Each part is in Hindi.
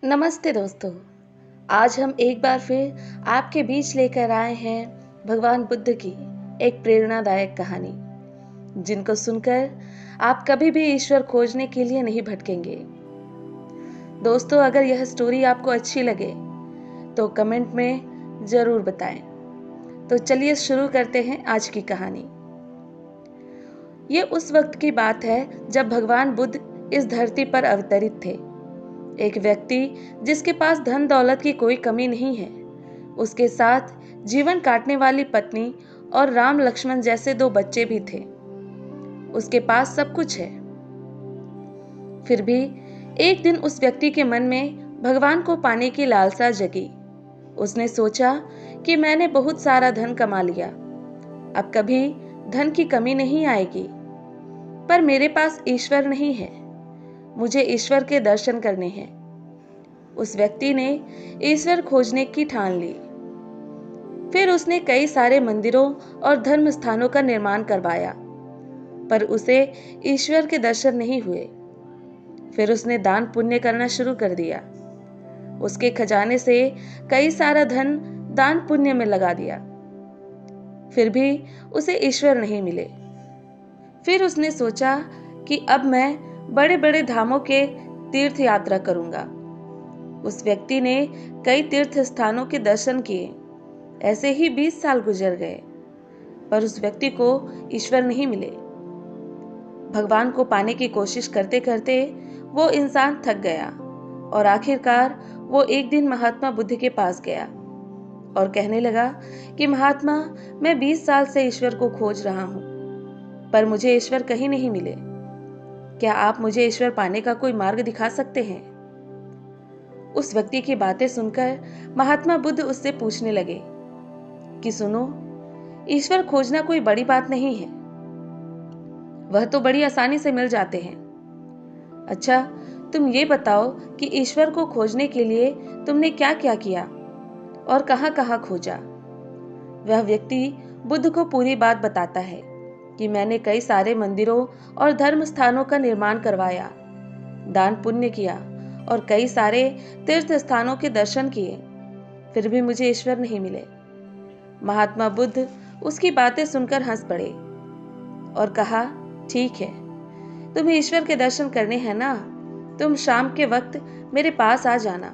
नमस्ते दोस्तों। आज हम एक बार फिर आपके बीच लेकर आए हैं भगवान बुद्ध की एक प्रेरणादायक कहानी, जिनको सुनकर आप कभी भी ईश्वर खोजने के लिए नहीं भटकेंगे। दोस्तों, अगर यह स्टोरी आपको अच्छी लगे तो कमेंट में ज़रूर बताएं। तो चलिए शुरू करते हैं आज की कहानी। ये उस वक्त की बात है जब भगवान बुद्ध इस धरती पर अवतरित थे। एक व्यक्ति जिसके पास धन दौलत की कोई कमी नहीं है, उसके साथ जीवन काटने वाली पत्नी और राम लक्ष्मण जैसे 2 बच्चे भी थे। उसके पास सब कुछ है। फिर भी एक दिन उस व्यक्ति के मन में भगवान को पाने की लालसा जगी। उसने सोचा कि मैंने बहुत सारा धन कमा लिया, अब कभी धन की कमी नहीं आएगी, पर मेरे पास ईश्वर नहीं है। मुझे ईश्वर के दर्शन करने हैं। उस व्यक्ति ने ईश्वर खोजने की ठान ली। फिर उसने कई सारे मंदिरों और धर्म स्थानों का निर्माण करवाया, पर उसे ईश्वर के दर्शन नहीं हुए। फिर उसने दान पुण्य करना शुरू कर दिया। उसके खजाने से कई सारा धन दान पुण्य में लगा दिया, फिर भी उसे ईश्वर नहीं मिले। फिर उसने सोचा कि अब मैं बड़े बड़े धामों के तीर्थ यात्रा करूंगा। उस व्यक्ति ने कई तीर्थ स्थानों के दर्शन किए। ऐसे ही 20 साल गुजर गए, पर उस व्यक्ति को ईश्वर नहीं मिले। भगवान को पाने की कोशिश करते करते वो इंसान थक गया और आखिरकार वो एक दिन महात्मा बुद्ध के पास गया और कहने लगा कि महात्मा, मैं 20 साल से ईश्वर को खोज रहा हूं, पर मुझे ईश्वर कहीं नहीं मिले। क्या आप मुझे ईश्वर पाने का कोई मार्ग दिखा सकते हैं? उस व्यक्ति की बातें सुनकर महात्मा बुद्ध उससे पूछने लगे कि सुनो, ईश्वर खोजना कोई बड़ी बात नहीं है, वह तो बड़ी आसानी से मिल जाते हैं। अच्छा, तुम ये बताओ कि ईश्वर को खोजने के लिए तुमने क्या क्या किया और कहां कहां खोजा? वह व्यक्ति बुद्ध को पूरी बात बताता है कि मैंने कई सारे मंदिरों और धर्म स्थानों का निर्माण करवाया, दान पुण्य किया और कई सारे तीर्थ स्थानों के दर्शन किए, फिर भी मुझे ईश्वर नहीं मिले। महात्मा बुद्ध उसकी बातें सुनकर हंस पड़े और कहा, ठीक है, तुम्हें ईश्वर के दर्शन करने हैं ना, तुम शाम के वक्त मेरे पास आ जाना,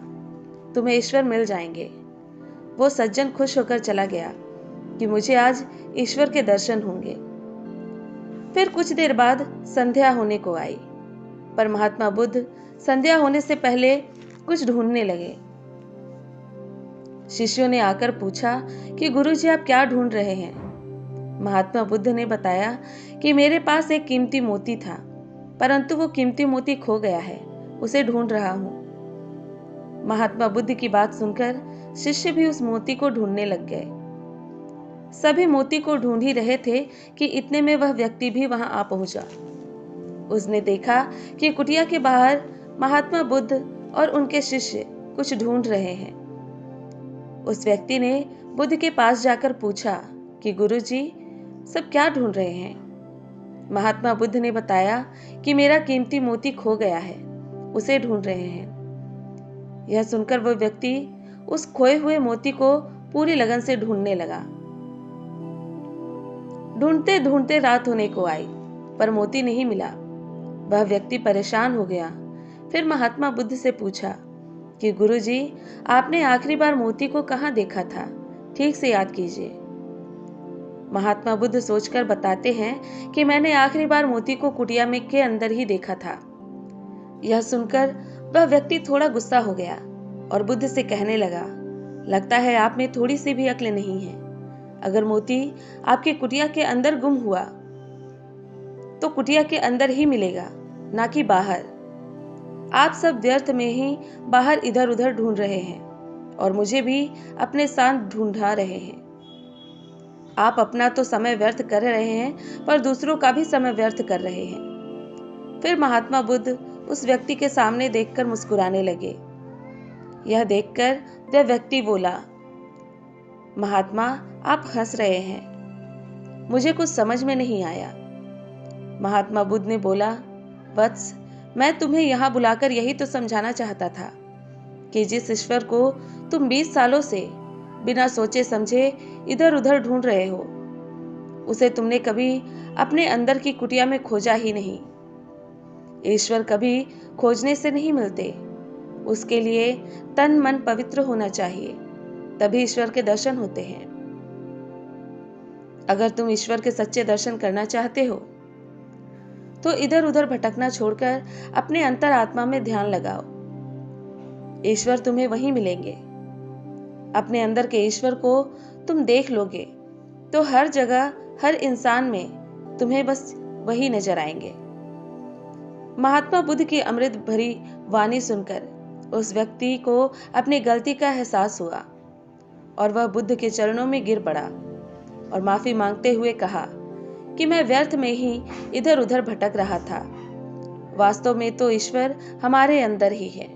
तुम्हें ईश्वर मिल जाएंगे। वो सज्जन खुश होकर चला गया कि मुझे आज ईश्वर के दर्शन होंगे। फिर कुछ देर बाद संध्या होने को आई, पर महात्मा बुद्ध संध्या होने से पहले कुछ ढूंढने लगे। शिष्यों ने आकर पूछा कि गुरुजी, आप क्या ढूंढ रहे हैं? महात्मा बुद्ध ने बताया कि मेरे पास एक कीमती मोती था, परंतु वो कीमती मोती खो गया है, उसे ढूंढ रहा हूं। महात्मा बुद्ध की बात सुनकर शिष्य भी उस मोती को ढूंढने लग गए। सभी मोती को ढूंढ ही रहे थे कि इतने में वह व्यक्ति भी वहां आ पहुंचा। उसने देखा कि कुटिया के बाहर महात्मा बुद्ध और उनके शिष्य कुछ ढूंढ रहे हैं। उस व्यक्ति ने बुद्ध के पास जाकर पूछा कि गुरुजी, सब क्या ढूंढ रहे हैं? महात्मा बुद्ध ने बताया कि मेरा कीमती मोती खो गया है, उसे ढूंढ रहे हैं। यह सुनकर वह व्यक्ति उस खोए हुए मोती को पूरी लगन से ढूंढने लगा। ढूंढते ढूंढते रात होने को आई, पर मोती नहीं मिला। वह व्यक्ति परेशान हो गया। फिर महात्मा बुद्ध से पूछा कि गुरुजी, आपने आखिरी बार मोती को कहाँ देखा था? ठीक से याद कीजिए। महात्मा बुद्ध सोचकर बताते हैं कि मैंने आखिरी बार मोती को कुटिया में के अंदर ही देखा था। यह सुनकर वह व्यक्ति थोड़ा गुस्सा हो गया और बुद्ध से कहने लगा, लगता है आप में थोड़ी सी भी अक्ल नहीं है। अगर मोती आपके कुटिया के अंदर गुम हुआ तो कुटिया के अंदर ही मिलेगा, ना कि बाहर। आप सब व्यर्थ में ही बाहर इधर उधर ढूंढ रहे हैं और मुझे भी अपने साथ ढूंढा रहे हैं। आप अपना तो समय व्यर्थ कर रहे हैं, पर दूसरों का भी समय व्यर्थ कर रहे हैं। फिर महात्मा बुद्ध उस व्यक्ति के सामने देखकर मुस्कुराने लगे। यह देखकर वह व्यक्ति बोला, महात्मा, आप हंस रहे हैं, मुझे कुछ समझ में नहीं आया। महात्मा बुद्ध ने बोला, वत्स, मैं तुम्हें यहाँ बुलाकर यही तो समझाना चाहता था कि जिस ईश्वर को तुम 20 सालों से बिना सोचे समझे इधर उधर ढूंढ रहे हो, उसे तुमने कभी अपने अंदर की कुटिया में खोजा ही नहीं। ईश्वर कभी खोजने से नहीं मिलते, उसके लिए तन मन पवित्र होना चाहिए, तभी ईश्वर के दर्शन होते हैं। अगर तुम ईश्वर के सच्चे दर्शन करना चाहते हो तो इधर उधर भटकना छोड़कर अपने अंतरात्मा में ध्यान लगाओ। ईश्वर तुम्हें वहीं मिलेंगे। अपने अंदर के ईश्वर को तुम देख लोगे तो हर जगह, हर इंसान में तुम्हें बस वही नजर आएंगे। महात्मा बुद्ध की अमृत भरी वाणी सुनकर उस व्यक्ति को अपनी गलती का एहसास हुआ और वह बुद्ध के चरणों में गिर पड़ा और माफी मांगते हुए कहा कि मैं व्यर्थ में ही इधर उधर भटक रहा था। वास्तव में तो ईश्वर हमारे अंदर ही है।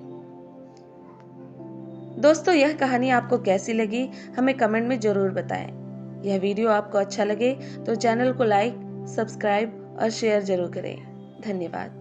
दोस्तों, यह कहानी आपको कैसी लगी हमें कमेंट में जरूर बताएं। यह वीडियो आपको अच्छा लगे तो चैनल को लाइक, सब्सक्राइब और शेयर जरूर करें। धन्यवाद।